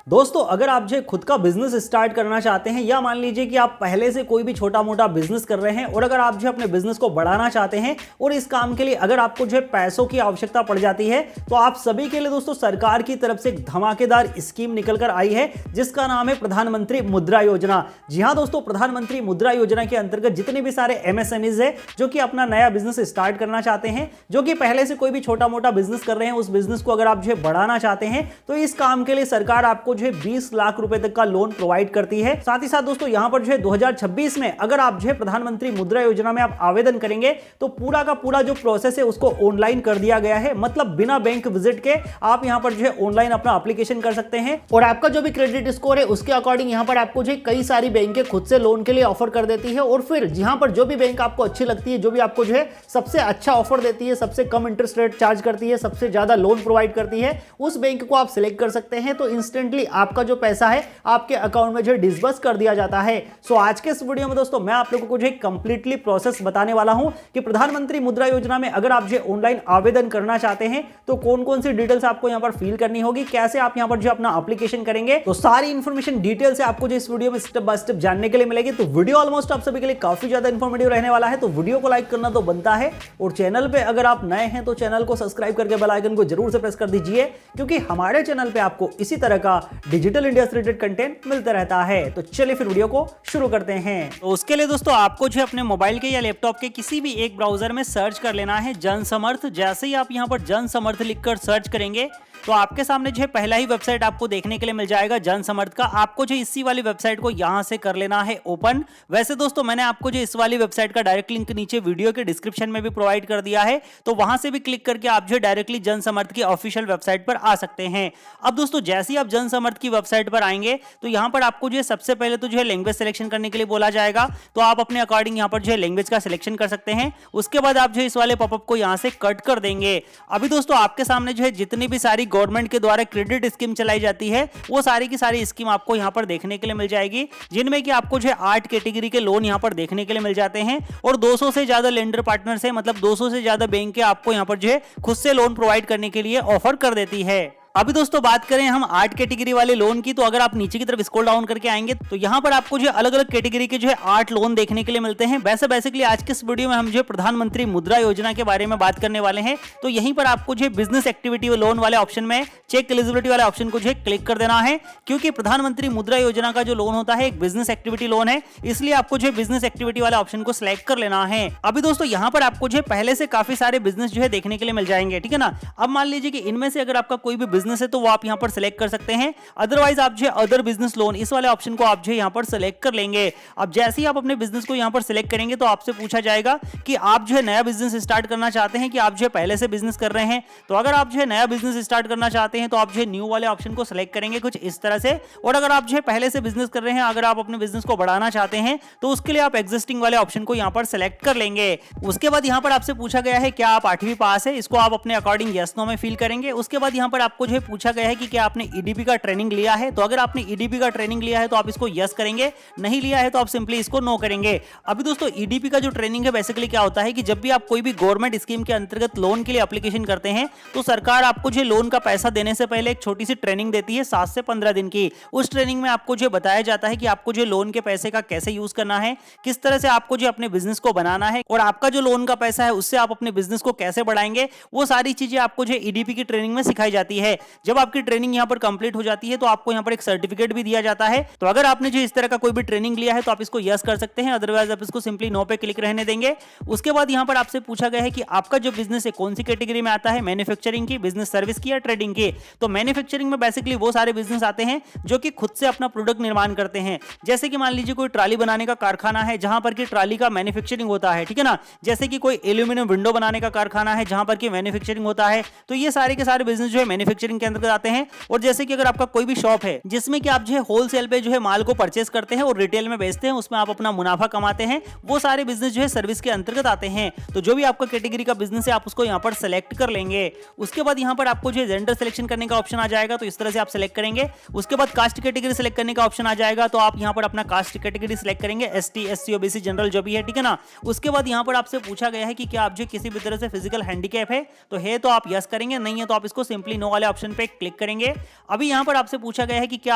दोस्तों, अगर आप जो खुद का बिजनेस स्टार्ट करना चाहते हैं या मान लीजिए कि आप पहले से कोई भी छोटा मोटा बिजनेस कर रहे हैं और अगर आप जो अपने बिजनेस को बढ़ाना चाहते हैं और इस काम के लिए अगर आपको जो पैसों की आवश्यकता पड़ जाती है तो आप सभी के लिए दोस्तों सरकार की तरफ से एक धमाकेदार स्कीम निकलकर आई है जिसका नाम है प्रधानमंत्री मुद्रा योजना। जी हां दोस्तों, प्रधानमंत्री मुद्रा योजना के अंतर्गत जितने भी सारे एमएसएमईज है जो कि अपना नया बिजनेस स्टार्ट करना चाहते हैं, जो कि पहले से कोई भी छोटा मोटा बिजनेस कर रहे हैं, उस बिजनेस को अगर आप जो बढ़ाना चाहते हैं तो इस काम के लिए सरकार आपको 20 लाख रुपए तक का लोन प्रोवाइड करती है। साथ ही साथ दोस्तों यहां पर 2026 में अगर आप प्रधानमंत्री मुद्रा योजना में आप आवेदन करेंगे तो पूरा का पूरा जो प्रोसेस है उसको ऑनलाइन कर दिया गया है। मतलब बिना बैंक विजिट के आप यहां पर ऑनलाइन अपना एप्लीकेशन कर सकते हैं और आपका जो भी क्रेडिट स्कोर है उसके अकॉर्डिंग यहां पर आपको कई सारी बैंकें खुद से लोन के लिए ऑफर कर देती है और फिर यहां पर जो भी बैंक आपको अच्छी लगती है, जो भी आपको सबसे अच्छा ऑफर देती है, सबसे कम इंटरेस्ट रेट चार्ज करती है, सबसे ज्यादा लोन प्रोवाइड करती है, उस बैंक को आप सिलेक्ट कर सकते हैं। तो इंस्टेंटली आपका जो पैसा है आपके अकाउंट में डिस्बर्स कर दिया जाता है। सो आज के इस वीडियो में दोस्तों मैं आप लोगों को कंप्लीटली प्रोसेस बताने वाला हूं कि प्रधानमंत्री मुद्रा योजना में अगर आप ऑनलाइन आवेदन करना चाहते हैं तो कौन कौन सी डिटेल्स आपको यहां पर फिल करनी होगी, कैसे आप यहां पर अपना एप्लीकेशन करेंगे, तो सारी इंफॉर्मेशन डिटेल से आपको इस वीडियो में स्टेप बाय स्टेप जानने के लिए मिलेगी। तो वीडियो ऑलमोस्ट आप सभी के लिए काफी ज्यादा इंफॉर्मेटिव रहने वाला है, तो वीडियो को लाइक करना तो बनता है और चैनल पे अगर आप नए हैं तो चैनल को सब्सक्राइब करके बेल आइकन को जरूर से प्रेस कर दीजिए क्योंकि हमारे चैनल पे आपको इसी तरह का डिजिटल इंडिया से रिलेटेड कंटेंट मिलता रहता है। तो चलिए फिर वीडियो को शुरू करते हैं। तो उसके लिए दोस्तों आपको अपने मोबाइल के या लैपटॉप के किसी भी एक ब्राउजर में सर्च कर लेना है जनसमर्थ। जैसे ही आप यहां पर जनसमर्थ लिखकर सर्च करेंगे तो आपके सामने पहला ही वेबसाइट आपको देखने के लिए मिल जाएगा जनसमर्थ का। आपको इसी वाली वेबसाइट को यहां से कर लेना है ओपन। वैसे दोस्तों मैंने आपको इस वाली वेबसाइट का डायरेक्ट लिंक नीचे वीडियो के डिस्क्रिप्शन में भी प्रोवाइड कर दिया है, तो वहां से भी क्लिक करके आप डायरेक्टली जनसमर्थ की ऑफिशियल वेबसाइट पर आ सकते हैं। अब दोस्तों जैसे ही आप जनसमर्थ की वेबसाइट पर आएंगे तो यहां पर आपको सबसे पहले तो लैंग्वेज सिलेक्शन करने के लिए बोला जाएगा, तो आप अपने अकॉर्डिंग यहां पर लैंग्वेज का सिलेक्शन कर सकते हैं। उसके बाद आप इस वाले पॉपअप को यहां से कट कर देंगे। अभी दोस्तों आपके सामने जितनी भी सारी गवर्नमेंट के द्वारा क्रेडिट स्कीम चलाई जाती है वो सारी की सारी स्कीम आपको यहां पर देखने के लिए मिल जाएगी, जिनमें कि आपको 8 कैटेगरी के लोन यहां पर देखने के लिए मिल जाते हैं और 200 से ज्यादा लेंडर पार्टनर से, मतलब 200 से ज्यादा बैंक के आपको यहां पर खुद से लोन प्रोवाइड करने के लिए ऑफर कर देती है। अभी दोस्तों बात करें हम 8 कैटेगरी वाले लोन की, तो अगर आप नीचे की तरफ स्क्रॉल डाउन करके आएंगे तो यहां पर आपको अलग अलग कैटेगरी के 8 लोन देखने के लिए मिलते हैं। वैसे बेसिकली आज के इस वीडियो में हम प्रधानमंत्री मुद्रा योजना के बारे में बात करने वाले हैं। तो यहीं पर आपको बिजनेस एक्टिविटी लोन वाले ऑप्शन में चेक एलिजिबिलिटी वाले ऑप्शन को क्लिक कर देना है, क्योंकि प्रधानमंत्री मुद्रा योजना का जो लोन होता है एक बिजनेस एक्टिविटी लोन है, इसलिए आपको बिजनेस एक्टिविटी वाले ऑप्शन को सिलेक्ट कर लेना है। अभी दोस्तों यहां पर आपको पहले से काफी सारे बिजनेस देखने के लिए मिल जाएंगे, ठीक है ना। अब मान लीजिए कि इनमें से अगर आपका कोई भी बिजनेस है तो वो आप यहां पर सिलेक्ट कर सकते हैं, अदरवाइज आप अदर बिजनेस लोन इस वाले ऑप्शन को आप यहां पर सिलेक्ट कर लेंगे। अब जैसे ही आप अपने बिजनेस को यहां पर सिलेक्ट करेंगे तो आपसे पूछा जाएगा कि आप नया बिजनेस स्टार्ट करना चाहते हैं कि आप पहले से बिजनेस कर रहे हैं। तो अगर आप नया बिजनेस स्टार्ट करना चाहते हैं तो आप न्यू वाले ऑप्शन को सिलेक्ट करेंगे कुछ इस तरह से, और अगर आप पहले से बिजनेस कर रहे हैं, अगर आप अपने बिजनेस को बढ़ाना चाहते हैं तो उसके लिए आप एग्जिस्टिंग वाले ऑप्शन को यहां पर सिलेक्ट कर लेंगे। उसके बाद यहां पर आपसे पूछा गया है क्या आप 8वीं पास है, इसको आप अपने अकॉर्डिंग यस नो में फिल करेंगे। उसके बाद यहां पर आपको पूछा गया है कि क्या आपने ईडीपी का ट्रेनिंग लिया है, तो अगर आपने ईडीपी का ट्रेनिंग लिया है तो आप इसको यस करेंगे, नहीं लिया है तो आप सिंपली इसको नो करेंगे। अभी दोस्तों ईडीपी का जो ट्रेनिंग है बेसिकली क्या होता है कि जब भी आप कोई भी गवर्नमेंट स्कीम के अंतर्गत लोन के लिए एप्लीकेशन करते हैं तो सरकार आपको लोन का पैसा देने से पहले एक छोटी सी ट्रेनिंग देती है 7 से 15 दिन की। उस ट्रेनिंग में आपको बताया जाता है कि आपको लोन के पैसे का कैसे यूज करना है, किस तरह से आपको अपने बिजनेस को बनाना है और आपका जो लोन का पैसा है उससे आप अपने बिजनेस को कैसे बढ़ाएंगे, वो सारी चीजें आपको ईडीपी की ट्रेनिंग में सिखाई जाती है। जब आपकी ट्रेनिंग यहां पर कंप्लीट हो जाती है तो आपको यहां पर एक सर्टिफिकेट भी दिया जाता है। तो अगर आपने इस तरह का कोई भी ट्रेनिंग लिया है तो आप इसको यस कर सकते हैं, अदरवाइज आप इसको सिंपली नो पे क्लिक रहने देंगे। उसके बाद यहां पर आपसे पूछा गया है कि आपका जो बिजनेस है कौन सी कैटेगरी में आता है, मैन्युफैक्चरिंग की, बिजनेस सर्विस की या ट्रेडिंग की। तो मैन्युफैक्चरिंग में बेसिकली वो सारे बिजनेस आते हैं जो कि खुद से अपना प्रोडक्ट निर्माण करते हैं। जैसे कि मान लीजिए कोई ट्राली बनाने का कारखाना है जहां पर कि ट्राली का मैन्युफैक्चरिंग होता है, ठीक है ना। जैसे कि कोई एल्यूमिनियम विंडो बनाने का कारखाना है जहां पर कि मैन्युफैक्चरिंग होता है। तो ये सारे के सारे बिजनेस मैन्युफैक्चरिंग के अंतर्गत आते हैं। और जैसे कि अगर आपका कोई भी शॉप है जिसमें कि आप होलसेल पे माल को परचेस करते हैं और रिटेल में बेचते हैं, उसमें आप अपना मुनाफा कमाते हैं, वो सारे बिजनेस सर्विस के अंतर्गत आते हैं। तो जो भी आपका कैटेगरी का बिजनेस है आप उसको यहां पर सेलेक्ट कर लेंगे। उसके बाद यहां पर आपको जेंडर सिलेक्शन करने का ऑप्शन आ जाएगा, तो इस तरह से आप सेलेक्ट करेंगे। उसके बाद कास्ट कैटेगरी सेलेक्ट करने का ऑप्शन आ जाएगा, तो आप यहां पर अपना कास्ट कैटेगरी सेलेक्ट करेंगे, एसटी, एससी, ओबीसी, जनरल जो भी है, ठीक है ना। उसके बाद यहां पर आपसे पूछा गया है कि क्या आप किसी भी तरह से फिजिकल हैंडीकैप है, तो है तो आप यस करेंगे, नहीं है तो आप इसको सिंपली नो वाले ऑप्शन पे क्लिक करेंगे। अभी यहाँ पर आपसे पूछा गया है कि क्या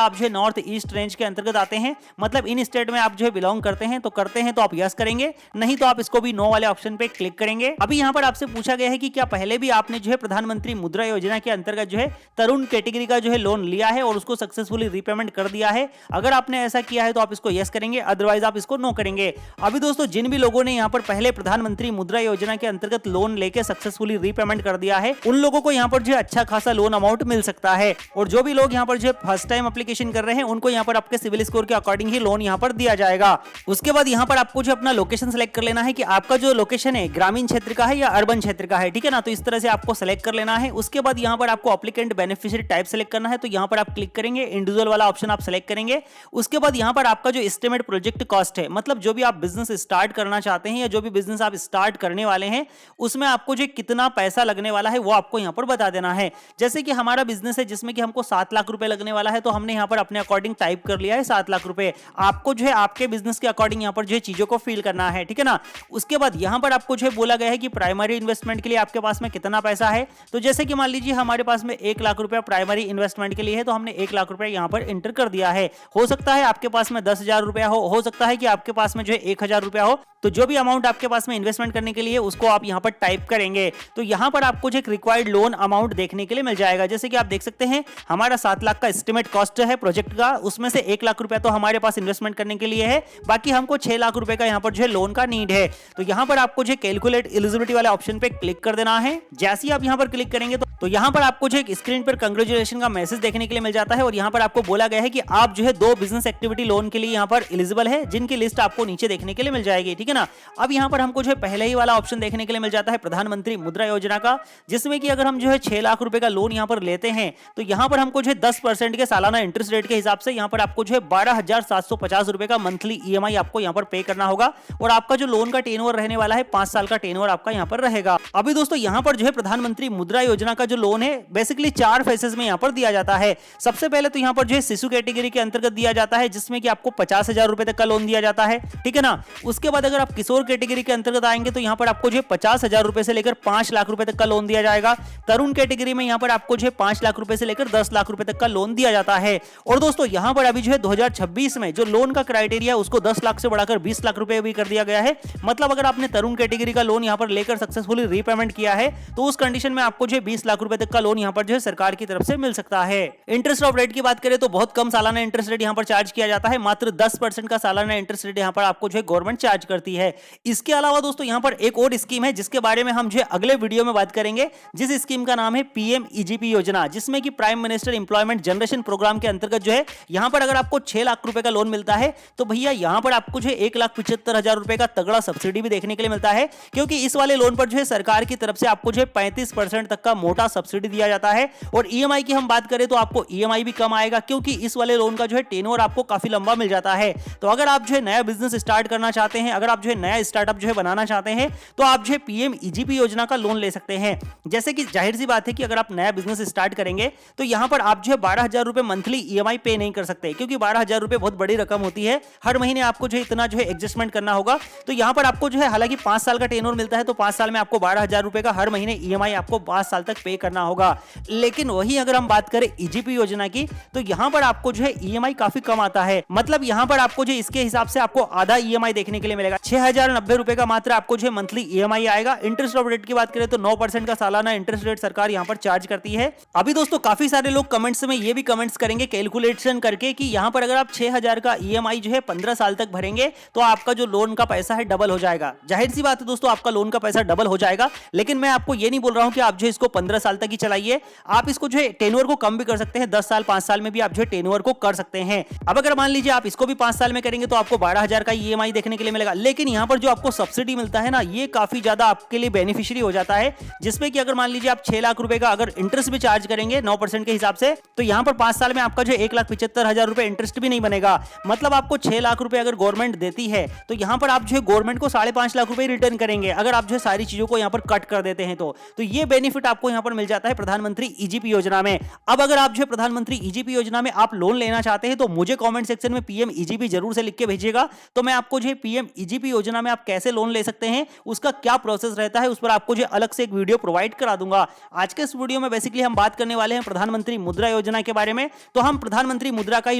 आप जो है नॉर्थ ईस्ट रेंज के अंतर्गत आते हैं, मतलब इन स्टेट में आप जो है बिलोंग करते हैं, तो आप यस करेंगे, नहीं तो आप इसको भी नो वाले ऑप्शन पे क्लिक करेंगे। अभी यहाँ पर आपसे पूछा गया है कि क्या पहले भी आपने जो है प्रधानमंत्री मुद्रा योजना के अंतर्गत जो है तरुण कैटेगरी का जो है लोन लिया है और उसको सक्सेसफुली रीपेमेंट कर दिया है। अगर आपने ऐसा किया है तो आप इसको यस करेंगे, अदरवाइज आप इसको नो करेंगे। अभी दोस्तों जिन भी लोगों ने यहाँ पर पहले प्रधानमंत्री मुद्रा योजना के अंतर्गत लोन लेके सक्सेसफुली रीपेमेंट कर दिया है, उन लोगों को यहाँ पर जो अच्छा खासा लोन अमाउंट मिल सकता है। और जो भी लोग यहाँ पर जो फर्स्ट टाइम एप्लीकेशन कर रहे हैं, उनको यहाँ पर आपके सिविल स्कोर के अकॉर्डिंग ही लोन यहाँ पर दिया जाएगा। उसके बाद यहाँ पर आपको जो अपना लोकेशन सेलेक्ट कर लेना है कि आपका जो लोकेशन है ग्रामीण क्षेत्र का है या अर्बन क्षेत्र का है, ठीक है ना। तो इस तरह से आपको सेलेक्ट कर लेना है। उसके बाद यहाँ पर आपको एप्लीकेंट बेनिफिशियरी टाइप सेलेक्ट करना है, तो यहाँ पर आप क्लिक करेंगे, इंडिविजुअल वाला ऑप्शन आप सेलेक्ट करेंगे। उसके बाद यहाँ पर आपका जो एस्टिमेट प्रोजेक्ट कॉस्ट है, मतलब जो भी आप बिजनेस स्टार्ट करना चाहते हैं या जो भी बिजनेस आप स्टार्ट करने वाले हैं, उसमें आपको जो कितना पैसा लगने वाला है वो आपको यहाँ पर बता देना है। जैसे कि हमारा बिजनेस है जिसमें कि हमको 7 लाख रुपए लगने वाला है, तो हमने यहाँ पर अपने अकॉर्डिंग टाइप कर लिया है 7 लाख रुपए। आपको जो है आपके बिजनेस के अकॉर्डिंग यहाँ पर जो है चीजों को फिल करना है, ठीक है ना। उसके बाद यहाँ पर आपको जो है बोला गया है कि प्राइमरी इन्वेस्टमेंट के लिए आपके पास में कितना पैसा है। तो जैसे कि मान लीजिए हमारे पास में 1 लाख रुपया प्राइमरी इन्वेस्टमेंट के लिए है, तो हमने 1 लाख रुपया यहाँ पर इंटर कर दिया है। हो सकता है आपके पास में 10,000 रुपया हो सकता है कि आपके पास में जो है 1,000 रुपया हो। तो जो भी अमाउंट आपके पास में इन्वेस्टमेंट करने के लिए उसको आप यहाँ पर टाइप करेंगे, तो यहाँ पर आपको जो एक रिक्वायर्ड लोन अमाउंट देखने के लिए मिल जाएगा। जैसे कि आप देख सकते हैं हमारा 7 लाख का एस्टिमेट कॉस्ट है प्रोजेक्ट का, उसमें से 1 लाख रुपया तो हमारे पास इन्वेस्टमेंट करने के लिए है, बाकी हमको 6 लाख रुपए का यहाँ पर जो है लोन का नीड है। तो यहाँ पर आपको जो कैलकुलेट एलिजिबिलिटी वाले ऑप्शन पे क्लिक कर देना है। जैसे ही आप यहाँ पर क्लिक करेंगे तो यहाँ पर आपको जो एक स्क्रीन पर कंग्रेचुलेशन का मैसेज देखने के लिए मिल जाता है और यहाँ पर आपको बोला गया है कि आप जो है 2 बिजनेस एक्टिविटी लोन के लिए यहाँ पर एलिजिबल है, जिनकी लिस्ट आपको नीचे देखने के लिए मिल जाएगी, ठीक है ना। अब यहाँ पर हमको जो है पहले ही वाला ऑप्शन देखने के लिए मिल जाता है प्रधानमंत्री मुद्रा योजना का, जिसमें कि अगर हम जो है 6 लाख रुपए का लोन यहाँ पर लेते हैं, तो यहाँ पर हमको जो है 10% के सालाना इंटरेस्ट रेट के हिसाब से यहाँ पर आपको जो है 12,750 रुपए का मंथली EMI आपको यहाँ पर पे करना होगा। और आपका जो लोन का टेनओवर रहने वाला है 5 साल का टेनओवर आपका यहाँ पर रहेगा। अभी दोस्तों यहाँ पर जो है प्रधानमंत्री मुद्रा योजना का जो लोन है बेसिकली 4 फेजेस में यहाँ पर दिया जाता है। सबसे पहले तो यहाँ पर जो है शिशु कैटेगरी के अंतर्गत दिया जाता है, जिसमें कि आपको 50,000 रुपए तक का लोन दिया जाता है, ठीक है ना। उसके बाद अगर आप किशोर कैटेगरी के अंतर्गत आएंगे तो यहाँ पर आपको जो है 50,000 रुपए से लेकर 5 लाख रुपए तक का लोन दिया जाएगा। तरुण कैटेगरी में यहाँ पर आपको जो है 5 लाख रुपए से लेकर 10 लाख रुपए तक का लोन दिया जाता है। और दोस्तों यहाँ पर अभी जो है 2026 में जो लोन का क्राइटेरिया उसको 10 लाख से बढ़ाकर 20 लाख रुपए भी कर दिया गया है। मतलब अगर आपने तरुण कैटेगरी का लोन यहाँ पर लेकर सक्सेसफुली रीपेमेंट किया है, तो उस कंडीशन में आपको जो है 20 लाख रुपए तक का लोन यहाँ पर जो है सरकार की तरफ से मिल सकता है। इंटरेस्ट ऑफ रेट की बात करें तो बहुत कम सालाना इंटरेस्ट रेट यहाँ पर चार्ज किया जाता है, मात्र 10% का सालाना इंटरेस्ट रेट यहाँ पर आपको जो है गवर्नमेंट चार्ज करती है। इसके अलावा दोस्तों यहाँ पर एक और स्कीम है जिसके बारे में हम जो है अगले वीडियो में बात करेंगे, जिस स्कीम का नाम है PMEGP योजना, जिसमें कि prime minister employment generation programme के अंतर्गत जो है यहाँ पर अगर आपको 6 लाख रुपए का लोन मिलता है, तो भैया यहाँ पर आपको जो है 1,75,000 रुपए का तगड़ा सब्सिडी भी देखने के लिए मिलता है, क्योंकि इस वाले लोन पर जो है सरकार की तरफ से आपको जो है 35% तक का मोटा सब्सिडी दिया जाता है। और EMI की हम बात करें तो आपको EMI भी कम आएगा, क्योंकि इस वाले लोन का जो है टेनोर आपको काफी लंबा मिल जाता है। तो अगर आप जो है नया बिजनेस स्टार्ट करना चाहते हैं, अगर आप जो है नया स्टार्टअप जो है बनाना चाहते हैं, तो आप जो है PMEGP योजना का लोन ले सकते हैं। जैसे कि जाहिर सी बात है कि अगर आप नया बिजनेस स्टार्ट करेंगे तो यहाँ पर आप जो है 12,000 रुपए मंथली EMI पे नहीं कर सकते, क्योंकि 12,000 रुपए बहुत बड़ी रकम होती है। हर महीने आपको जो है इतना जो है एडजस्टमेंट करना होगा। तो यहाँ पर आपको जो है हालांकि 5 साल का टेनोर मिलता है, तो 5 साल में आपको 12,000 रुपए का हर महीने EMI आपको 5 साल तक पे करना होगा। लेकिन वही अगर हम बात करें EGP योजना की, तो यहाँ पर आपको जो है EMI काफी कम आता है। मतलब यहाँ पर आपको जो इसके हिसाब से आपको आधा EMI देखने के लिए मिलेगा, 6,090 रुपए का मात्र आपको जो है मंथली EMI आएगा। इंटरेस्ट ऑफ रेट की बात करें तो 9% का सालाना इंटरेस्ट रेट सरकार यहाँ पर चार्ज करती है। अभी दोस्तों काफी सारे लोग कमेंट्स में ये भी कमेंट्स करेंगे कैलकुलेशन करके कि यहाँ पर अगर आप 6,000 का EMI जो है 15 साल तक भरेंगे तो आपका जो लोन का पैसा है डबल हो जाएगा। जाहिर सी बात है दोस्तों, आपका लोन का पैसा डबल हो जाएगा, लेकिन मैं आपको ये नहीं बोल रहा हूं कि आप जो इसको 15 साल तक ही चलाइए। आप इसको जो है टेन्योर को कम भी कर सकते हैं, 10 साल 5 साल में भी आप जो है टेन्योर को कर सकते हैं। अब अगर मान लीजिए आप इसको भी 5 साल में करेंगे तो आपको 12,000 का EMI देखने के लिए मिलेगा। लेकिन यहाँ पर जो आपको सब्सिडी मिलता है ना, ये काफी ज्यादा आपके लिए बेनिफिशियरी हो जाता है, जिसमें कि अगर मान लीजिए आप 6 लाख रुपए का अगर इंटरेस्ट भी चार्ज करेंगे 9% के हिसाब से, तो यहाँ पर 5 साल में आपका जो 1,75,000 रुपए इंटरेस्ट भी नहीं बनेगा। मतलब आपको 6 लाख रुपए अगर गवर्नमेंट देती है, तो यहाँ पर आप जो है गवर्नमेंट को 5.5 लाख रुपए रिटर्न करेंगे, अगर आप जो है सारी चीजों को यहाँ पर कट कर देते हैं तो ये बेनिफिट आपको यहाँ पर मिल जाता है प्रधानमंत्री EGP योजना में। अब अगर आप जो है प्रधानमंत्री EGP योजना में आप लोन लेना चाहते हैं, तो मुझे कमेंट सेक्शन में PMEGP जरूर से लिख के भेजिएगा, तो मैं आपको जो है PMEGP योजना में आप कैसे लोन ले सकते हैं, उसका क्या प्रोसेस रहता है, उस पर आपको जो अलग से एक वीडियो प्रोवाइड करा दूंगा। आज के इस वीडियो में बेसिकली हम हम बात करने वाले हैं प्रधानमंत्री मुद्रा योजना के बारे में। तो हम प्रधानमंत्री मुद्रा का ही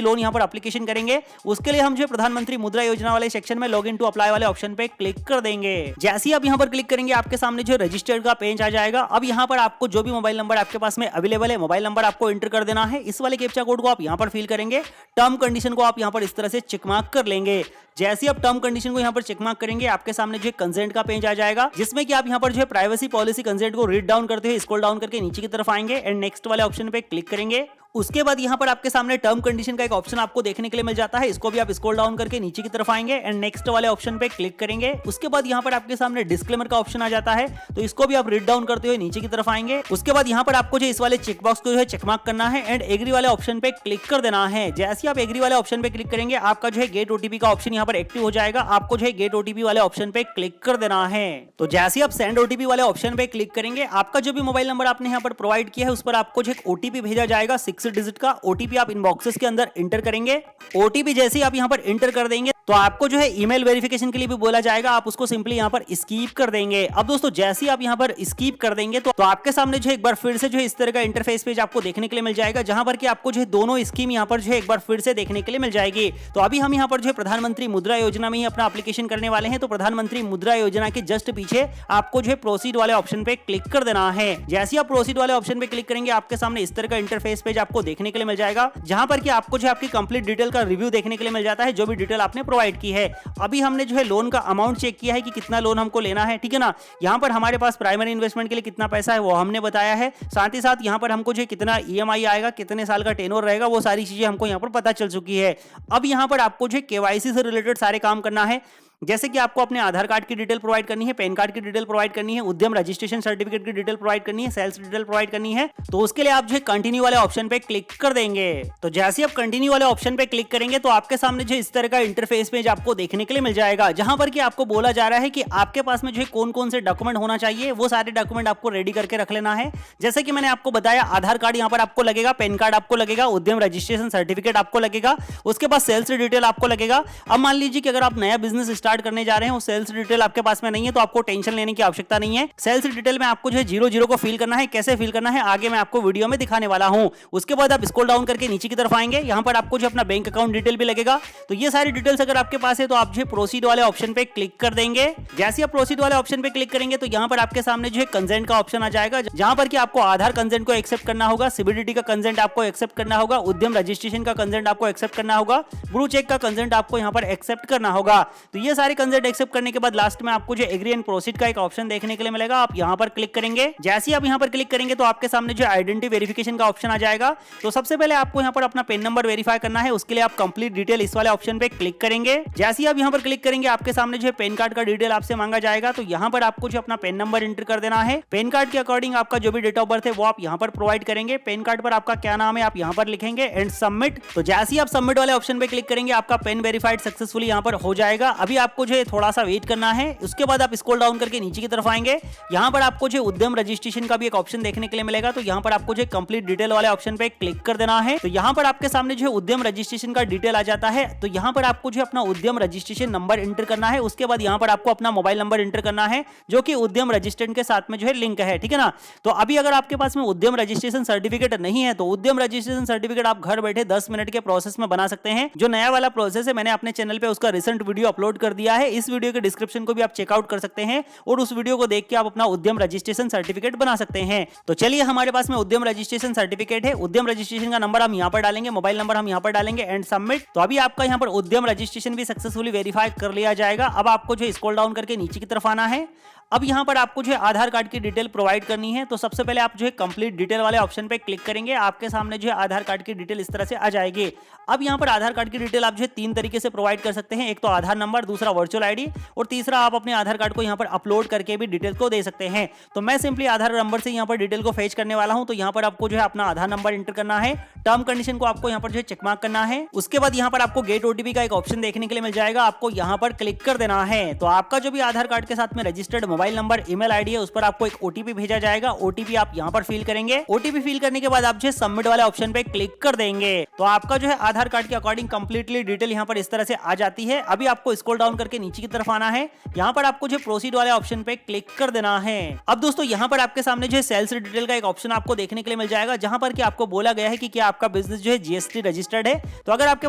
लोन यहाँ पर एप्लीकेशन करेंगे। उसके लिए हम जो प्रधानमंत्री मुद्रा योजना वाले सेक्शन में लॉग इन टू अप्लाई वाले ऑप्शन पे क्लिक कर देंगे। जैसे ही आप यहाँ पर क्लिक करेंगे आपके सामने जो रजिस्टर्ड का पेज आ जाएगा। अब यहाँ पर आपको जो भी मोबाइल नंबर आपके पास में अवेलेबल है, मोबाइल नंबर आपको एंटर कर देना है। इस वाले कैप्चा कोड को आप यहाँ पर फिल करेंगे। टर्म कंडीशन को आप यहाँ पर इस तरह से चेक मार्क कर लेंगे। जैसे आप टर्म कंडीशन को यहाँ पर चेक मार्क करेंगे आपके सामने जो कंसेंट का पेज आ जाएगा, जिसमें कि आप यहाँ पर जो है प्राइवेसी पॉलिसी कंसेंट को रीड डाउन करते हुए स्क्रॉल डाउन करके नीचे की तरफ आएंगे एंड नेक्स्ट वाले ऑप्शन पे क्लिक करेंगे। उसके बाद यहाँ पर आपके सामने टर्म कंडीशन का एक ऑप्शन आपको देखने के लिए मिल जाता है। इसको भी आप स्क्रॉल डाउन करके नीचे की तरफ आएंगे एंड नेक्स्ट वाले ऑप्शन पे क्लिक करेंगे। उसके बाद यहाँ पर आपके सामने डिस्क्लेमर का ऑप्शन आ जाता है, तो इसको भी आप रीड डाउन करते हुए नीचे की तरफ आएंगे। उसके बाद यहाँ पर आपको जो इस वाले चेक बॉक्स को जो है चेक मार्क करना है एंड एग्री वाले ऑप्शन पे क्लिक कर देना है। जैसे आप एग्री वाले ऑप्शन पे क्लिक करेंगे आपका जो है गेट ओटीपी का ऑप्शन यहाँ पर एक्टिव हो जाएगा। आपको जो है गेट ओटीपी वाले ऑप्शन पे क्लिक कर देना है। तो जैसे आप सेंड ओटीपी वाले ऑप्शन पे क्लिक करेंगे आपका जो भी मोबाइल नंबर आपने यहाँ पर प्रोवाइड किया है उस पर आपको जो एक ओटीपी भेजा जाएगा 6 डिजिट का। ओटीपी आप इनबॉक्सेस के अंदर इंटर करेंगे। ओटीपी जैसे ही आप यहां पर इंटर कर देंगे तो आपको जो है ईमेल वेरिफिकेशन के लिए भी बोला जाएगा, आप उसको सिंपली यहां पर स्किप कर देंगे। अब दोस्तों जैसे ही आप यहां पर स्किप कर देंगे तो आपके सामने जो है एक बार फिर से जो है इस तरह का इंटरफेस पेज आपको देखने के लिए मिल जाएगा, जहां पर कि आपको जो है दोनों स्कीम यहां पर जो है एक बार फिर से देखने के लिए मिल जाएगी। तो अभी हम यहां पर जो है प्रधानमंत्री मुद्रा योजना में ही अपना एप्लीकेशन करने वाले हैं। तो प्रधानमंत्री मुद्रा योजना के जस्ट पीछे आपको जो है प्रोसीड वाले ऑप्शन पे क्लिक कर देना है। जैसे आप प्रोसीड वाले ऑप्शन पे क्लिक करेंगे आपके सामने इस तरह का इंटरफेस पेज आपको देखने के लिए मिल जाएगा, जहां पर कि आपको जो आपकी कंप्लीट डिटेल का रिव्यू देखने के लिए मिल जाता है, जो भी डिटेल आपने प्रोवाइड की है। अभी हमने जो है लोन का अमाउंट चेक किया है कि कितना लोन हमको लेना है, ठीक है ना। यहाँ पर हमारे पास प्राइमरी इन्वेस्टमेंट के लिए कितना पैसा है वो हमने बताया है। साथ ही साथ यहाँ पर हमको जो कितना ईएमआई आएगा, कितने साल का टेन्योर रहेगा, वो सारी चीजें हमको यहाँ पर पता चल चुकी है। अब यहाँ पर आपको जो केवाईसी से रिलेटेड सारे काम करना है, जैसे कि आपको अपने आधार कार्ड की डिटेल प्रोवाइड करनी है, पैन कार्ड की डिटेल प्रोवाइड करनी है, उद्यम रजिस्ट्रेशन सर्टिफिकेट की डिटेल प्रोवाइड करनी है, सेल्स डिटेल प्रोवाइड करनी है। तो उसके लिए आप जो है कंटिन्यू वाले ऑप्शन पे क्लिक कर देंगे। तो जैसे आप कंटिन्यू वाले ऑप्शन पे क्लिक करेंगे तो आपके सामने जो इस तरह का इंटरफेस पेज आपको देखने के लिए मिल जाएगा, जहां पर कि आपको बोला जा रहा है कि आपके पास में जो है कौन कौन से डॉक्यूमेंट होना चाहिए, वो सारे डॉक्यूमेंट आपको रेडी करके रख लेना है। जैसे कि मैंने आपको बताया आधार कार्ड यहाँ पर आपको लगेगा, पैन कार्ड आपको लगेगा, उद्यम रजिस्ट्रेशन सर्टिफिकेट आपको लगेगा, उसके बाद सेल्स डिटेल आपको लगेगा। अब मान लीजिए कि अगर आप नया बिजनेस स्टार्ट करने जा रहे हैं, सेल्स डिटेल आपके पास में नहीं है तो आपको टेंशन लेने की आवश्यकता नहीं है। सेल्स डिटेल में आपको जो है 00 को फिल करना है। कैसे फिल करना है आगे मैं आपको वीडियो में दिखाने वाला हूं। उसके बाद आप स्क्रॉल डाउन करके नीचे की तरफ आएंगे, यहां पर आपको जो अपना बैंक अकाउंट डिटेल भी लगेगा। तो ये सारी डिटेल्स अगर आपके पास है तो आप जो प्रोसीड वाले ऑप्शन पे क्लिक कर देंगे। जैसे आप प्रोसीड वाले ऑप्शन पे क्लिक करेंगे तो यहां पर आपके सामने जो है कंसेंट का ऑप्शन आ जाएगा, जहां पर कि आपको आधार कंसेंट को एक्सेप्ट करना होगा, सीबीडीटी का कंसेंट आपको एक्सेप्ट करना होगा, उद्यम रजिस्ट्रेशन का कंसेंट आपको एक्सेप्ट करना होगा, ब्लू चेक का कंसेंट आपको यहां पर एक्सेप्ट करना होगा। तो ये सारे कंसेंट एक्सेप्ट करने के बाद लास्ट में आपको जो एग्री एंड प्रोसीड का एक ऑप्शन देखने के लिए मिलेगा, आप यहां पर क्लिक करेंगे। जैसे ही आप यहां पर क्लिक करेंगे तो आपके सामने जो आइडेंटिटी वेरिफिकेशन का ऑप्शन आ जाएगा। तो सबसे पहले आपको यहां पर अपना पेन नंबर वेरीफाई करना है, उसके लिए आप कंप्लीट डिटेल इस वाले ऑप्शन पे क्लिक करेंगे। जैसे ही आप यहां पर क्लिक करेंगे आपके सामने जो पैन कार्ड का डिटेल आपसे मांगा जाएगा, तो यहां पर आपको जो अपना पेन नंबर एंटर कर देना है। पैन कार्ड के अकॉर्डिंग आपका जो भी डेट ऑफ बर्थ है वो आप यहां पर प्रोवाइड करेंगे। पैन कार्ड पर आपका क्या नाम है आप यहां पर लिखेंगे एंड सबमिट। तो जैसे ही आप सबमिट वाले ऑप्शन पे क्लिक करेंगे आपका पेन वेरीफाइड सक्सेसफुली यहां पर हो जाएगा। अभी आपको जो है थोड़ा सा वेट करना है। उसके बाद आप स्क्रॉल डाउन करके नीचे की तरफ आएंगे, यहां पर आपको जो उद्यम रजिस्ट्रेशन का भी एक ऑप्शन देखने के लिए मिलेगा। तो यहां पर आपको जो कंप्लीट डिटेल वाले ऑप्शन पे क्लिक कर देना है। तो यहां पर आपके सामने जो उद्यम रजिस्ट्रेशन का डिटेल आ जाता है। तो यहां पर आपको जो अपना उद्यम रजिस्ट्रेशन नंबर एंटर करना है। उसके बाद यहां पर आपको अपना मोबाइल नंबर एंटर करना है, जो कि उद्यम रजिस्ट्रेशन के साथ में जो है लिंक है, ठीक है ना। तो अभी अगर आपके पास में उद्यम रजिस्ट्रेशन सर्टिफिकेट नहीं है तो उद्यम रजिस्ट्रेशन सर्टिफिकेट आप घर बैठे 10 मिनट के प्रोसेस में बना सकते हैं। जो नया वाला प्रोसेस है मैंने अपने चैनल पे उसका रिसेंट वीडियो अपलोड कर दिया है। इस वीडियो के डिस्क्रिप्शन को भी आप चेकआउट कर सकते हैं और उस वीडियो को देख के आप अपना उद्यम रजिस्ट्रेशन सर्टिफिकेट बना सकते हैं। तो चलिए हमारे पास में उद्यम रजिस्ट्रेशन सर्टिफिकेट है। उद्यम रजिस्ट्रेशन का नंबर हम यहां पर डालेंगे, मोबाइल नंबर हम यहां पर डालेंगे एंड सबमिट। तो अभी आपका यहां पर उद्यम रजिस्ट्रेशन भी सक्सेसफुली वेरीफाई कर लिया जाएगा। अब आपको जो स्क्रॉल डाउन करके नीचे की तरफ आना है। अब यहां पर आपको जो है आधार कार्ड की डिटेल प्रोवाइड करनी है। तो सबसे पहले आप जो है कंप्लीट डिटेल वाले ऑप्शन पे क्लिक करेंगे, आपके सामने जो है आधार कार्ड की डिटेल इस तरह से आ जाएगी। अब यहां पर आधार कार्ड की डिटेल आप जो है 3 तरीके से प्रोवाइड कर सकते हैं, एक तो आधार नंबर, दूसरा वर्चुअल आईडी और तीसरा आप अपने आधार कार्ड को यहां पर अपलोड करके भी डिटेल को दे सकते हैं। तो मैं सिंपली आधार नंबर से यहां पर डिटेल को फेच करने वाला हूं। तो यहां पर आपको जो है अपना आधार नंबर एंटर करना है, टर्म कंडीशन को आपको यहां पर जो है चेक मार्क करना है। उसके बाद यहां पर आपको गेट ओटीपी का एक ऑप्शन देखने के लिए मिल जाएगा, आपको यहां पर क्लिक कर देना है। तो आपका जो भी आधार कार्ड के साथ में registered mobile mobile number, email ID है, उस पर आपको एक ओटीपी भेजा जाएगा। ओटीपी आप यहाँ पर फिल करेंगे। ओटीपी फिल करने के बाद आप जो सबमिट वाले ऑप्शन पे क्लिक कर देंगे तो आपका जो है आधार कार्ड के अकॉर्डिंग कंप्लीटली डिटेल यहाँ पर इस तरह से आ जाती है। अभी आपको स्क्रॉल डाउन करके नीचे की तरफ आना है। यहाँ पर आपको जो प्रोसीड वाले ऑप्शन पे क्लिक कर देना है। अब दोस्तों यहाँ पर आपके सामने जो है सेल्स डिटेल का एक ऑप्शन आपको देखने के लिए मिल जाएगा, जहां पर कि आपको बोला गया है कि क्या आपका बिजनेस जो है जीएसटी रजिस्टर्ड है। तो अगर आपके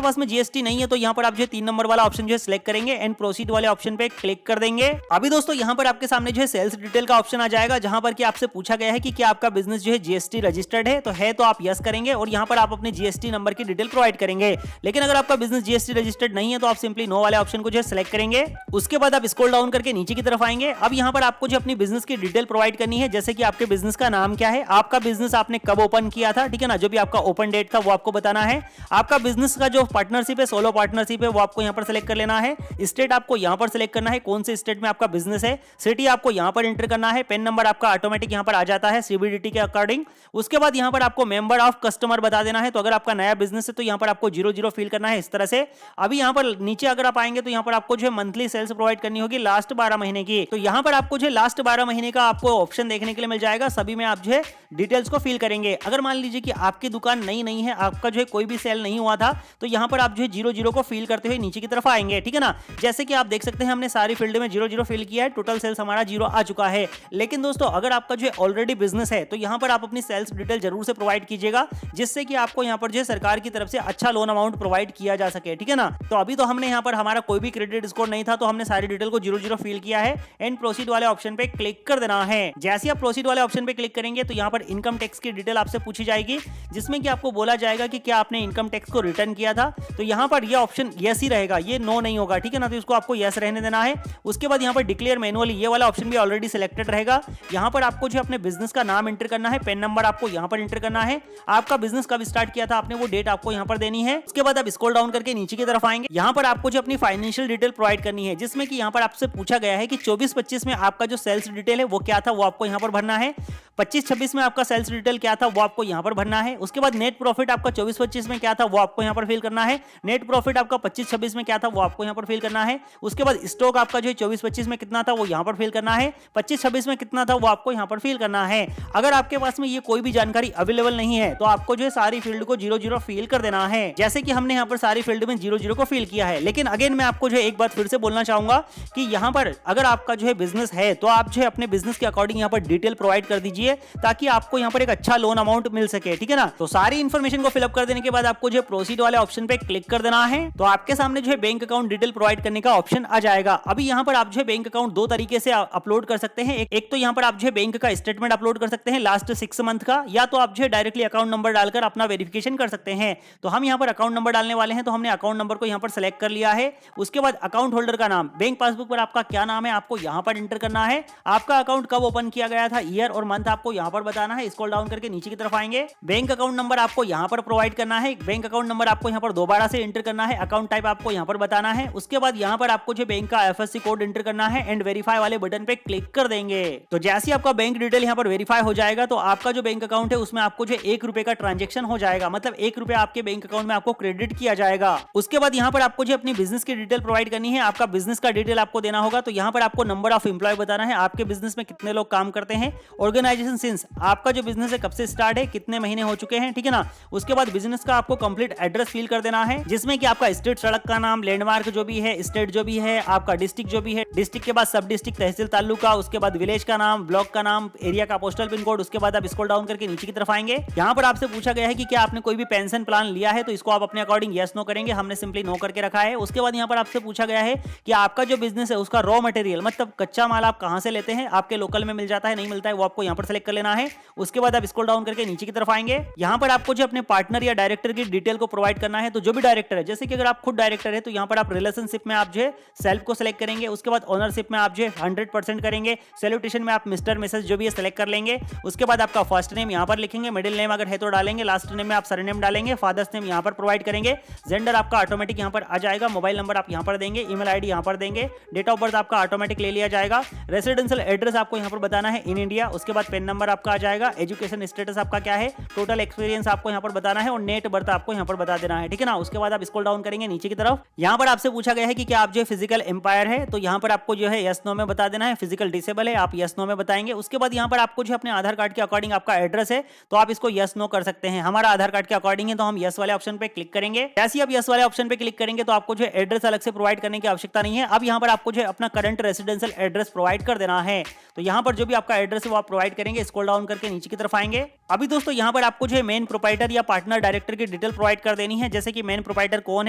पास में जीएसटी नहीं है तो यहाँ पर आप जो है 3 नंबर वाला ऑप्शन जो है सिलेक्ट करेंगे एंड प्रोसीड वाले ऑप्शन पे क्लिक कर देंगे। अभी दोस्तों यहाँ पर आपके सामने जो है सेल्स डिटेल का ऑप्शन आ जाएगा, जहां पर कि आपसे पूछा गया है कि क्या आपका बिजनेस जो है जीएसटी रजिस्टर्ड है। तो आप यस करेंगे और यहाँ पर आप अपने जीएसटी नंबर की डिटेल प्रोवाइड करेंगे। लेकिन अगर आपका बिजनेस जीएसटी रजिस्टर्ड नहीं है तो आप सिंपली नो वाले ऑप्शन को जो है सिलेक्ट करेंगे। उसके बाद आप स्क्रॉल डाउन करके नीचे की तरफ आएंगे। अब यहाँ पर आपको जो अपनी बिजनेस की डिटेल प्रोवाइड करनी है, जैसे कि आपके बिजनेस का नाम क्या है, आपका बिजनेस आपने कब ओपन किया था, ठीक है ना, जो भी आपका ओपन डेट था वो आपको बताना है। आपका बिजनेस का जो पार्टनरशिप है, सोलो पार्टनरशिप है, वो आपको यहाँ पर सिलेक्ट कर लेना है। स्टेट आपको यहाँ पर सिलेक्ट करना है, कौन से स्टेट में आपका बिजनेस है। सिटी आपको यहाँ पर एंटर करना है। पेन नंबर आपका ऑटोमेटिक यहाँ पर आ जाता है सीबीडीटी के अकॉर्डिंग। उसके बाद यहाँ पर आपको मेंबर ऑफ कस्टमर बता देना है। तो अगर आपका नया बिजनेस है तो यहाँ पर आपको 00 फिल करना है इस तरह से। अभी यहाँ पर नीचे अगर आप आएंगे तो यहाँ पर आपको जो है मंथली सेल्स प्रोवाइड करनी होगी लास्ट 12 महीने की। तो यहाँ पर आपको जो है लास्ट 12 महीने का आपको ऑप्शन देखने के लिए मिल जाएगा। सभी में आप जो है डिटेल्स को फिल करेंगे। अगर मान लीजिए कि आपकी दुकान नई नहीं है, आपका जो है कोई भी सेल नहीं हुआ था, तो यहाँ पर आप जो है 00 को फिल करते हुए नीचे की तरफ आएंगे, ठीक है ना। जैसे कि आप देख सकते हैं हमने सारी फील्ड में 00 फिल किया है, टोटल सेल्स हमारा 0 आ चुका है। लेकिन दोस्तों अगर आपका जो है ऑलरेडी बिजनेस है तो यहाँ पर आप अपनी सेल्स डिटेल जरूर से प्रोवाइड कीजिएगा, जिससे कि आपको यहाँ पर जो है सरकार की तरफ से अच्छा लोन अमाउंट प्रोवाइड किया जा सके, ठीक है ना। तो अभी तो हमने यहाँ पर हमारा कोई भी क्रेडिट स्कोर नहीं था, तो हमने सारी डिटेल को 00 फिल किया है एंड प्रोसीड वाले ऑप्शन पे क्लिक कर देना है। जैसे आप प्रोसीड वाले ऑप्शन पे क्लिक करेंगे तो यहाँ पर इनकम टैक्स की डिटेल आपसे पूछी जाएगी, जिसमें कि आपको बोला जाएगा कि क्या आपने इनकम टैक्स को रिटर्न किया था। तो यहाँ पर यह ऑप्शन यस ही रहेगा, ये नो नहीं होगा, ठीक है ना। तो इसको आपको यस रहने देना है। उसके बाद यहाँ पर डिक्लेयर मैनुअली ये वाला ऑप्शन भी ऑलरेडी सिलेक्टेड रहेगा। यहाँ पर आपको जो अपने बिजनेस का नाम एंटर करना है, पेन नंबर आपको यहाँ पर एंटर करना है, आपका बिजनेस कब स्टार्ट किया था आपने वो डेट आपको यहाँ पर देनी है। उसके बाद आप स्क्रॉल डाउन करके नीचे की तरफ आएंगे। यहाँ पर आपको जो अपनी फाइनेंशियल डिटेल प्रोवाइड करनी है, जिसमें कि यहाँ पर आपसे पूछा गया है कि 24-25 में आपका जो सेल्स डिटेल है वो क्या था, वो आपको यहाँ पर भरना है। 25-26 में आपका सेल्स डिटेल क्या था वो आपको यहाँ पर भरना है। उसके बाद नेट प्रॉफिट आपका 24-25 में क्या था वो आपको यहाँ पर फिल करना है। नेट प्रॉफिट आपका 25-26 में क्या था वो आपको यहाँ पर फिल करना है। उसके बाद स्टॉक आपका जो 24-25 में कितना था वो यहाँ पर फिल करना है। 25-26 में कितना था वो आपको यहाँ पर फिल करना है। अगर आपके पास में ये कोई भी जानकारी अवेलेबल नहीं है तो आपको जो है सारी फील्ड को 00 फिल कर देना है, जैसे कि हमने यहाँ पर सारी फील्ड में 00 को फिल किया है। लेकिन अगेन मैं आपको जो है एक बात फिर से बोलना चाहूंगा कि यहाँ पर अगर आपका जो है बिजनेस है तो आप जो है अपने बिजनेस के अकॉर्डिंग यहाँ पर डिटेल प्रोवाइड कर दीजिए, ताकि आपको यहाँ पर एक अच्छा लोन अमाउंट मिल सके, ठीक है ना। तो सारी इन्फॉर्मेशन को फिलअप कर देने के बाद आपको जो है प्रोसीड वाले ऑप्शन पे क्लिक कर देना है। तो आपके सामने जो है बैंक अकाउंट डिटेल प्रोवाइड करने का ऑप्शन आ जाएगा। अभी यहाँ पर आप जो है बैंक अकाउंट 2 तरीके से अपलोड कर सकते हैं। एक तो यहाँ पर आप जो है बैंक का स्टेटमेंट अपलोड कर सकते हैं लास्ट 6 मंथ का, या तो आप जो है डायरेक्टली अकाउंट नंबर डालकर अपना वेरिफिकेशन कर सकते हैं। तो हम यहाँ पर अकाउंट नंबर डालने वाले हैं, तो हमने अकाउंट नंबर को यहाँ पर सेलेक्ट कर लिया है। उसके बाद अकाउंट होल्डर का नाम, बैंक पासबुक पर आपका क्या नाम है आपको यहाँ पर एंटर करना है। आपका अकाउंट कब ओपन किया गया था, ईयर और मंथ आपको यहाँ पर बताना है। स्क्रॉल डाउन करके नीचे की तरफ आएंगे। बैंक अकाउंट नंबर आपको यहाँ पर प्रोवाइड करना है। बैंक अकाउंट नंबर आपको यहाँ पर दोबारा से एंटर करना है। अकाउंट टाइप आपको यहाँ पर बताना है। उसके बाद यहाँ पर आपको जो बैंक का एफएससी कोड एंटर करना है एंड वेरीफाई वाले बटन पे क्लिक कर देंगे। तो जैसे आपका बैंक डिटेल यहाँ पर वेरीफाई हो जाएगा तो आपका जो बैंक अकाउंट है उसमें आपको जो 1 रुपए का ट्रांजेक्शन हो जाएगा, मतलब 1 रुपया आपके बैंक अकाउंट में आपको क्रेडिट किया जाएगा। उसके बाद यहाँ पर आपको जो अपनी बिजनेस की डिटेल प्रोवाइड करनी है, आपका बिजनेस का डिटेल आपको देना होगा। तो यहाँ पर आपको नंबर ऑफ एम्प्लॉय बताना है, आपके बिजनेस में कितने लोग काम करते हैं। ऑर्गेनाइजेशन सिंस, आपका जो बिजनेस है कब से स्टार्ट है, कितने महीने हो चुके हैं, ठीक है ना। उसके बाद बिजनेस का आपको कंप्लीट एड्रेस फिल कर देना है, जिसमें कि आपका स्टेट सड़क का नाम, लैंडमार्क जो भी है, स्टेट जो भी है, आपका डिस्ट्रिक्ट जो भी है, डिस्ट्रिक्ट के बाद सब डिस्ट्रिक्ट, तहसील, तालुका, उसके बाद विलेज का नाम, ब्लॉक का नाम, एरिया का पोस्टल पिन कोड। उसके बाद आप स्क्रॉल डाउन करके नीचे की तरफ आएंगे। यहाँ पर आपसे पूछा गया है कि क्या आपने कोई भी पेंशन प्लान लिया है, तो इसको आप अपने अकॉर्डिंग यस नो करेंगे। हमने सिंपली नो करके रखा है। उसके बाद यहाँ पर आपसे पूछा गया है कि आपका जो बिजनेस है उसका रॉ मटेरियल, मतलब कच्चा माल आप कहां से लेते हैं, आपके लोकल में मिल जाता है नहीं मिलता है, वो आपको यहाँ पर सेलेक्ट कर लेना है। उसके बाद आप स्क्रॉल डाउन करके नीचे की तरफ आएंगे। यहाँ पर आपको जो अपने पार्टनर या डायरेक्टर की डिटेल को प्रोवाइड करना है। तो जो भी डायरेक्टर है, जैसे कि अगर आप खुद डायरेक्टर है तो यहाँ पर आप रिलेशनशिप में आप जो है सेल्फ को सिलेक्ट करेंगे। उसके बाद ओनरशिप में आप जो है 100% करेंगे। सैल्यूटेशन में आप मिस्टर मिसेस जो भी है सेलेक्ट कर लेंगे। उसके बाद आपका फर्स्ट नेम यहाँ पर लिखेंगे, मिडिल नेम अगर है तो डालेंगे, लास्ट नेम में आप सरनेम डालेंगे, फादर्स नेम यहाँ पर प्रोवाइड करेंगे। जेंडर आपका ऑटोमेटिक यहाँ पर आ जाएगा। मोबाइल नंबर आप यहाँ पर देंगे, ईमेल आईडी यहाँ पर देंगे। डेट ऑफ बर्थ आपका ऑटोमेटिक ले लिया जाएगा। रेसिडेंशियल एड्रेस आपको यहाँ पर बताना है इन इंडिया। उसके बाद पेन नंबर आपका आ जाएगा, एजुकेशन स्टेटस आपका क्या है, टोटल एक्सपीरियंस आपको यहाँ पर बताना है और नेट बर्थ आपको यहाँ पर बता देना है, ठीक है ना। उसके बाद आप स्क्रॉल डाउन करेंगे नीचे की तरफ, यहाँ पर आपसे पूछा गया है कि क्या आप जो फिजिकल एम्पायर है, तो यहाँ पर आपको जो है यस नो में बता देना है। फिजिकल डिसेबल है, आप यस नो में बताएंगे। उसके बाद यहाँ पर आपको जो अपने आधार कार्ड के अकॉर्डिंग आपका एड्रेस है तो आप इसको यस नो कर सकते हैं। हमारा आधार कार्ड के अकॉर्डिंग है तो हम यस वाले ऑप्शन पे क्लिक करेंगे। जैसे आप यस वाले ऑप्शन पे क्लिक करेंगे तो आपको जो एड्रेस अलग से प्रोवाइड करने की आवश्यकता नहीं है। अब यहाँ पर आपको जो अपना करंट रेसिडेंशियल एड्रेस प्रोवाइड कर देना है। तो यहाँ पर जो भी आपका एड्रेस है वो आप प्रोवाइड करेंगे। स्क्रॉल डाउन करके नीचे की तरफ आएंगे। अभी दोस्तों यहाँ पर आपको जो है मेन प्रोप्राइटर या पार्टनर डायरेक्टर की डिटेल प्रोवाइड कर देनी है, जैसे कि मेन प्रोप्राइटर कौन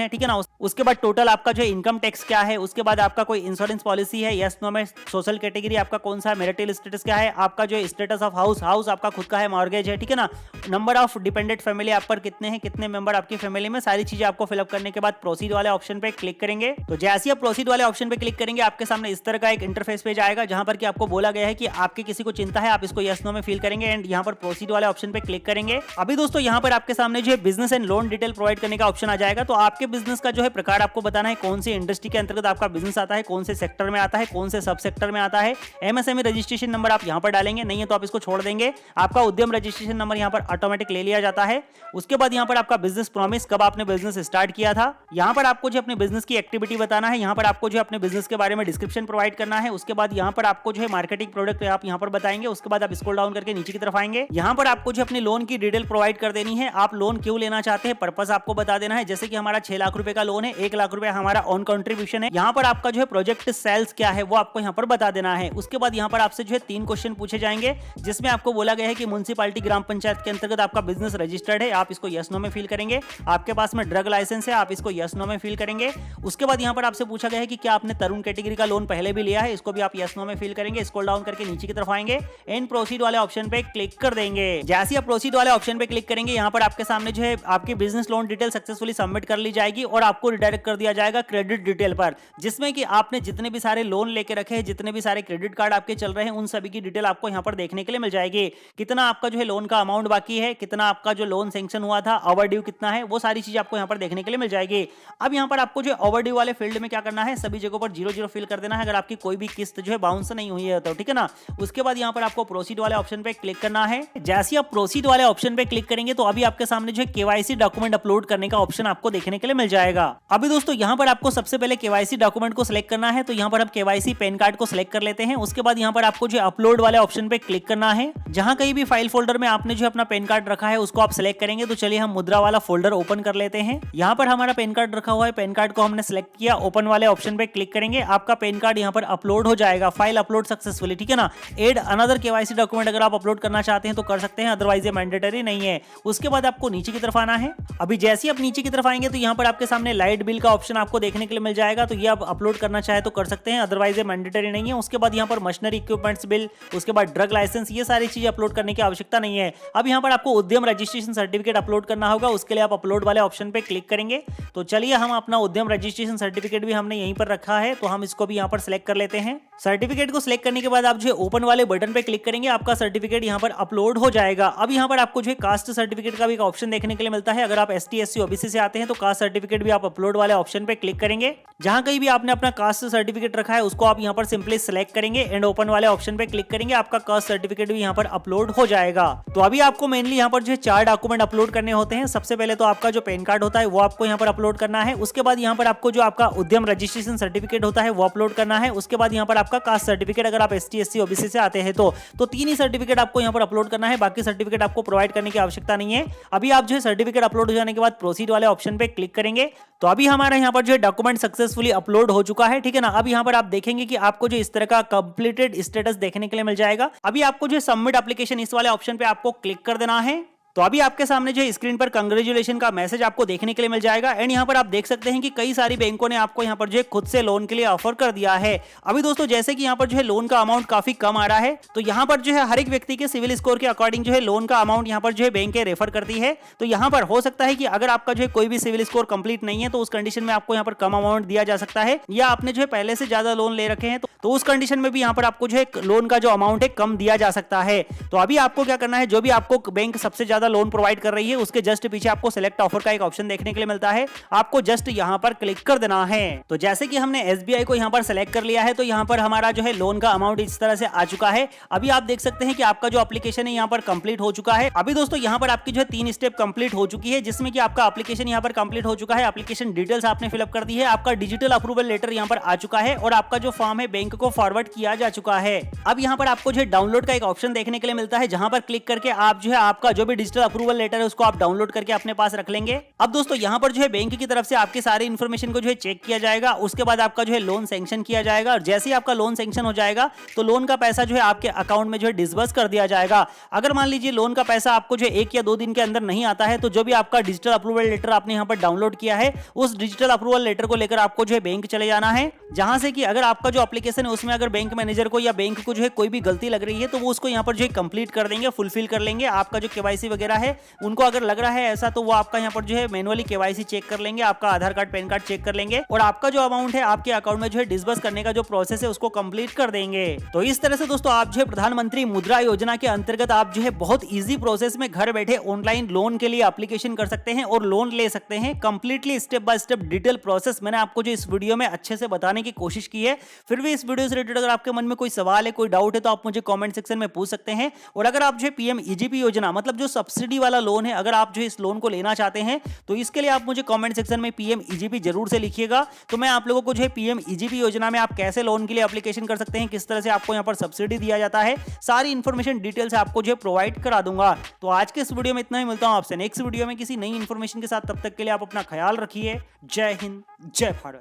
है, ठीक है ना। उसके बाद टोटल आपका जो इनकम टैक्स क्या है, उसके बाद आपका कोई इंश्योरेंस पॉलिसी है, यस नो में, सोशल कैटेगरी आपका कौन सा है, मैरिटल स्टेटस क्या है, आपका जो स्टेटस ऑफ हाउस आपका खुद का है, मॉर्गेज है, ठीक है ना। नंबर ऑफ डिपेंडेंट फैमिली आप पर कितने हैं, कितने मेंबर आपकी फैमिली में, सारी चीजें आपको फिलअप करने के बाद प्रोसीड वाले ऑप्शन पे क्लिक करेंगे। तो जैसे आप प्रोसीड वाले ऑप्शन पे क्लिक करेंगे आपके सामने इस तरह का एक इंटरफेस पेज आएगा, जहां पर कि आपको बोला गया है कि आपके किसी को चिंता है, आप इसको यस नो में फिल करेंगे एंड यहाँ पर प्रोसीड वाले ऑप्शन पे क्लिक करेंगे। अभी दोस्तों यहाँ पर आपके सामने जो है business and loan detail provide करने का ऑप्शन आ जाएगा। तो आपके बिजनेस का जो है प्रकार आपको बताना है, कौन सी इंडस्ट्री के अंतर्गत आपका बिजनेस आता है, कौन से सेक्टर में आता है, कौन से सब सेक्टर में आता है। एमएसएमई रजिस्ट्रेशन नंबर आप यहाँ पर डालेंगे, नहीं है तो आप इसको छोड़ देंगे। आपका उद्यम रजिस्ट्रेशन नंबर यहाँ पर ऑटोमेटिक ले लिया जाता है। उसके बाद यहाँ पर आपका बिजनेस प्रॉमिस, कब आपने बिजनेस स्टार्ट किया था। यहाँ पर आपको जो अपने बिजनेस की एक्टिविटी बताना है, यहाँ पर आपको जो अपने बिजनेस के बारे में डिस्क्रिप्शन प्रोवाइड करना है। उसके बाद यहाँ पर आपको जो है मार्केटिंग प्रोडक्ट आप यहाँ पर बताएंगे। उसके बाद आप स्क्रॉल डाउन करके नीचे की तरफ आएंगे। यहाँ पर आपको जो अपनी लोन की डिटेल प्रोवाइड कर देनी है, आप लोन क्यों लेना चाहते हैं, पर्पस आपको बता देना है। जैसे कि हमारा 6 लाख रुपए का लोन है, 1 लाख रुपए हमारा ऑन कंट्रीब्यूशन है। यहाँ पर आपका जो है प्रोजेक्ट सेल्स क्या है वो आपको यहाँ पर बता देना है। उसके बाद यहाँ पर आपसे जो है 3 क्वेश्चन पूछे जाएंगे, जिसमें आपको बोला गया है कि म्युनिसिपैलिटी ग्राम पंचायत के अंतर्गत आपका बिजनेस रजिस्टर्ड है, आप इसको यस नो में फिल करेंगे। आपके पास में ड्रग लाइसेंस है, आप इसको यस नो में फिल करेंगे। उसके बाद यहाँ पर आपसे पूछा गया है कि क्या आपने तरुण कैटेगरी का लोन पहले भी लिया है, इसको भी आप यस नो में फिल करेंगे। स्क्रॉल डाउन करके नीचे की तरफ आएंगे एंड प्रोसीड वाले ऑप्शन पे क्लिक कर देंगे। जैसे आप प्रोसीड वाले ऑप्शन पे क्लिक करेंगे, यहाँ पर आपके सामने जो है आपकी business loan detail successfully submit कर ली जाएगी और आपको रिडायरेक्ट कर दिया जाएगा क्रेडिट डिटेल पर, जिसमें कि आपने जितने भी सारे लोन लेके रखे हैं, जितने भी सारे क्रेडिट कार्ड आपके चल रहे हैं, उन सभी की डिटेल आपको यहाँ पर देखने के लिए मिल जाएगी। कितना आपका जो है लोन का अमाउंट बाकी है, कितना आपका जो लोन सैंक्शन हुआ था, ओवर ड्यू कितना है, वो सारी चीजें आपको यहाँ पर देखने के लिए मिल जाएगी। अब यहाँ पर आपको जो ओवर ड्यू वाले फील्ड में क्या करना है, सभी जगहों पर 0 0 फिल कर देना है, अगर आपकी कोई भी किस्त जो है बाउंस नहीं हुई है तो, ठीक है ना। उसके बाद यहाँ पर आपको प्रोसीड वाले ऑप्शन पे क्लिक करना है। जैसे आप प्रोसीड वाले ऑप्शन पे क्लिक करेंगे तो अभी आपके सामने जो है केवाईसी डॉक्यूमेंट अपलोड करने का ऑप्शन आपको देखने के लिए मिल जाएगा। अभी दोस्तों यहाँ पर आपको सबसे पहले केवाईसी डॉक्यूमेंट को सिलेक्ट करना है, तो यहाँ पर हम केवाईसी पैन कार्ड को सिलेक्ट कर लेते हैं। उसके बाद यहाँ पर आपको जो अपलोड वाले ऑप्शन पे क्लिक करना है। जहां कहीं भी फाइल फोल्डर में आपने जो अपना पैन कार्ड रखा है उसको आप सिलेक्ट करेंगे। तो चलिए हम मुद्रा वाला फोल्डर ओपन कर लेते हैं। यहाँ पर हमारा पैन कार्ड रखा हुआ है, पैन कार्ड को हमने सिलेक्ट किया, ओपन वाले ऑप्शन पे क्लिक करेंगे। आपका पैन कार्ड यहाँ पर अपलोड हो जाएगा, फाइल अपलोड सक्सेसफुली, ठीक है ना। एड अनदर केवाईसी डॉक्यूमेंट अगर आप अपलोड करना चाहते हैं तो कर सकते हैं, अदरवाइज ये मैंडेटरी नहीं है। उसके बाद आपको नीचे की तरफ आना है। अभी जैसे ही आप नीचे की तरफ आएंगे तो यहाँ पर आपके सामने लाइट बिल का ऑप्शन आपको देखने के लिए मिल जाएगा, तो ये आप अपलोड करना चाहे तो कर सकते हैं, अदरवाइज ये मैंडेटरी नहीं है। उसके बाद यहाँ पर मशीनरी इक्विपमेंट्स बिल, उसके बाद ड्रग लाइसेंस, ये सारी चीजें अपलोड करने की आवश्यकता नहीं है। अब यहाँ पर आपको उद्यम रजिस्ट्रेशन सर्टिफिकेट अपलोड करना होगा, उसके लिए आप अपलोड वाले ऑप्शन पे क्लिक करेंगे। तो चलिए हम अपना उद्यम रजिस्ट्रेशन सर्टिफिकेट भी हमने यहीं पर रखा है, तो हम इसको भी यहाँ पर सिलेक्ट कर लेते हैं। सर्टिफिकेट को सिलेक्ट करने के बाद आप जो ओपन वाले बटन पे क्लिक करेंगे, आपका सर्टिफिकेट यहाँ पर अपलोड हो जाएगा। अब यहाँ पर आपको जो है कास्ट सर्टिफिकेट का भी एक ऑप्शन देखने के लिए मिलता है। अगर आप ST SC OBC से आते हैं तो कास्ट सर्टिफिकेट भी आप अपलोड वाले ऑप्शन पे क्लिक करेंगे। जहां कहीं भी आपने अपना कास्ट सर्टिफिकेट रखा है उसको आप यहाँ पर सिंपली सिलेक्ट करेंगे एंड ओपन वाले ऑप्शन पे क्लिक करेंगे। आपका कास्ट सर्टिफिकेट भी यहाँ पर अपलोड हो जाएगा। तो अभी आपको मेनली यहाँ पर जो 4 डॉक्यूमेंट अपलोड करने होते हैं। सबसे पहले तो आपका जो पैन कार्ड होता है वो आपको यहाँ पर अपलोड करना है। उसके बाद यहाँ पर आपको जो आपका उद्यम रजिस्ट्रेशन सर्टिफिकेट होता है वो अपलोड करना है। उसके बाद यहाँ पर आपका कास्ट सर्टिफिकेट, अगर आप ST SC OBC से आते हैं तो 3 ही सर्टिफिकेट आपको यहाँ पर अपलोड करना है, बाकी सर्टिफिकेट आपको प्रोवाइड करने की आवश्यकता नहीं है। अभी आप जो है सर्टिफिकेट अपलोड हो जाने के बाद प्रोसीड वाले ऑप्शन पे क्लिक करेंगे। तो अभी हमारा यहाँ पर जो है डॉक्यूमेंट सक्सेसफुली अपलोड हो चुका है, ठीक है ना। अब यहाँ पर आप देखेंगे कि आपको जो इस तरह का कंप्लीटेड स्टेटस देखने के लिए मिल जाएगा। अभी आपको जो सबमिट एप्लीकेशन इस वाले ऑप्शन पे आपको क्लिक कर देना है। तो अभी आपके सामने जो स्क्रीन पर कांग्रेचुलेशन का मैसेज आपको देखने के लिए मिल जाएगा एंड यहाँ पर आप देख सकते हैं कि कई सारी बैंकों ने आपको यहाँ पर जो है खुद से लोन के लिए ऑफर कर दिया है। अभी दोस्तों जैसे कि यहाँ पर जो है लोन का अमाउंट काफी कम आ रहा है, तो यहाँ पर जो है हर एक व्यक्ति के सिविल स्कोर के अकॉर्डिंग जो है लोन का अमाउंट यहाँ पर जो है बैंक रेफर करती है। तो यहाँ पर हो सकता है कि अगर आपका जो है कोई भी सिविल स्कोर कंप्लीट नहीं है तो उस कंडीशन में आपको यहाँ पर कम अमाउंट दिया जा सकता है, या आपने जो है पहले से ज्यादा लोन ले रखे हैं तो उस कंडीशन में भी यहाँ पर आपको जो है लोन का जो अमाउंट है कम दिया जा सकता है। तो अभी आपको क्या करना है, जो भी आपको बैंक सबसे ज्यादा ज्यादा लोन प्रोवाइड कर रही है उसके जस्ट पीछे आपको सिलेक्ट ऑफर का एक ऑप्शन देखने के लिए मिलता है, आपको जस्ट यहां पर क्लिक कर देना है। तो जैसे कि हमने एसबीआई को यहां पर सेलेक्ट कर लिया है तो यहां पर हमारा जो है लोन का अमाउंट इस तरह से आ चुका है। अभी आप देख सकते हैं कि आपका जो एप्लीकेशन है यहां पर कंप्लीट हो चुका है। अभी दोस्तों यहां पर आपकी जो है 3 स्टेप कंप्लीट हो चुकी है, जिसमें कि आपका एप्लीकेशन यहां पर कंप्लीट हो चुका है, एप्लीकेशन डिटेल्स आपने फिलअप कर दी है, आपका डिजिटल अप्रूवल लेटर यहां पर आ चुका है और आपका जो फॉर्म है बैंक को फॉरवर्ड किया जा चुका है। अब यहां पर आपको जो है डाउनलोड का एक ऑप्शन देखने के लिए मिलता है, जहां पर क्लिक करके आप जो है आपका जो भी डिजिटल अप्रूवल लेटर है उसको आप डाउनलोड करके अपने पास रख लेंगे। अब दोस्तों यहां पर जो है बैंक की तरफ से आपके सारे इन्फॉर्मेशन को जो है चेक किया जाएगा, उसके बाद आपका जो है लोन सैंक्शन किया जाएगा और जैसे ही आपका लोन सैंक्शन हो जाएगा तो लोन का पैसा जो है आपके अकाउंट में जो है डिसबर्स कर दिया जाएगा। अगर मान लीजिए लोन का पैसा आपको जो 1 या 2 दिन के अंदर नहीं आता है तो जो भी आपका डिजिटल अप्रूवल लेटर आपने यहां पर डाउनलोड किया है उस डिजिटल अप्रूवल लेटर को लेकर आपको जो है बैंक चले जाना है, जहां से कि अगर आपका जो एप्लीकेशन है उसमें अगर बैंक मैनेजर को या बैंक को जो है कोई भी गलती लग रही है तो वो उसको यहां पर जो है कंप्लीट कर देंगे, फुलफिल कर लेंगे। आपका जो केवाईसी वगैरह है उनको अगर लग रहा है ऐसा तो वो आपका यहां पर जो है मैनुअली केवाईसी चेक कर लेंगे, आपका आधार कार्ड पैन कार्ड चेक कर लेंगे और आपका जो अमाउंट है आपके अकाउंट में जो है डिसबर्स करने का जो प्रोसेस है उसको कंप्लीट कर देंगे। तो इस तरह से दोस्तों आप जो है प्रधानमंत्री मुद्रा योजना के अंतर्गत आप जो है बहुत इजी प्रोसेस में घर बैठे ऑनलाइन लोन के लिए एप्लीकेशन कर सकते हैं और लोन ले सकते हैं। Completely step by step detail process मैंने आपको जो इस वीडियो में अच्छे से बताने की कोशिश की है। फिर भी इस वीडियो से रिलेटेड अगर आपके मन में कोई सवाल है, कोई डाउट है तो आप मुझे कमेंट सेक्शन में पूछ सकते हैं। और अगर आप जो है पीएम ईजीपी योजना मतलब जो सब्सिडी वाला लोन है, अगर आप जो इस लोन को लेना चाहते हैं तो इसके लिए आप मुझे कमेंट सेक्शन में पीएम ईजीपी जरूर से लिखिएगा। तो मैं आप लोगों को जो है पीएम ईजीपी योजना में आप कैसे लोन के लिए एप्लीकेशन कर सकते हैं, किस तरह से आपको यहां पर सब्सिडी दिया जाता है, सारी इंफॉर्मेशन डिटेल से आपको जो है प्रोवाइड करा दूंगा। तो आज के इस वीडियो में इतना ही, मिलता हूं आपसे नेक्स्ट वीडियो में किसी नई इंफॉर्मेशन के साथ। तब तक के लिए आप अपना ख्याल रखिए। जय हिंद, जय भारत।